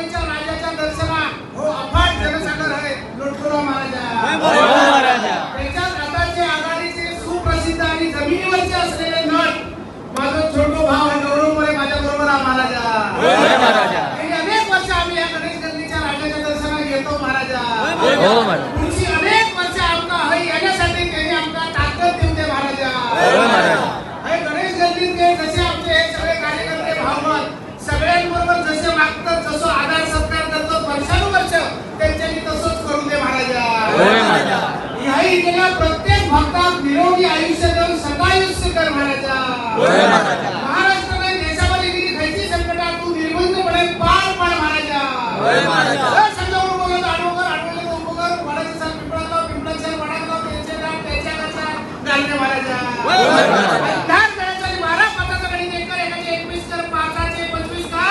मुंबईच्या राजाच्या दर्शना हो अफाट जनसागर आहे लुटकुरा महाराजा. त्याच्यात आताचे आघाडीचे सुप्रसिद्ध आणि जमिनीवरचे असलेले नट माझा छोटो भाव गौरव मोरे माझ्या बरोबर महाराजा. अनेक वर्ष आम्ही या गणेश गल्लीच्या राजाच्या दर्शना घेतो महाराजा. पुढची अनेक वर्ष आमका हय येण्यासाठी त्यांनी आमका ताकद देऊ दे महाराजा. हे गणेश गल्लीतले जसे आमचे हे सगळे कार्यकर्ते भावमान सगळ्यांबरोबर जसे वागतात जसं आदर सत्कार करतात वर्षानुवर्ष त्यांच्यानी तसंच करून दे महाराजा. ह्याही गेल्या प्रत्येक भक्ताक निरोगी आयुष्य देऊन सदायुष्य कर महाराजा.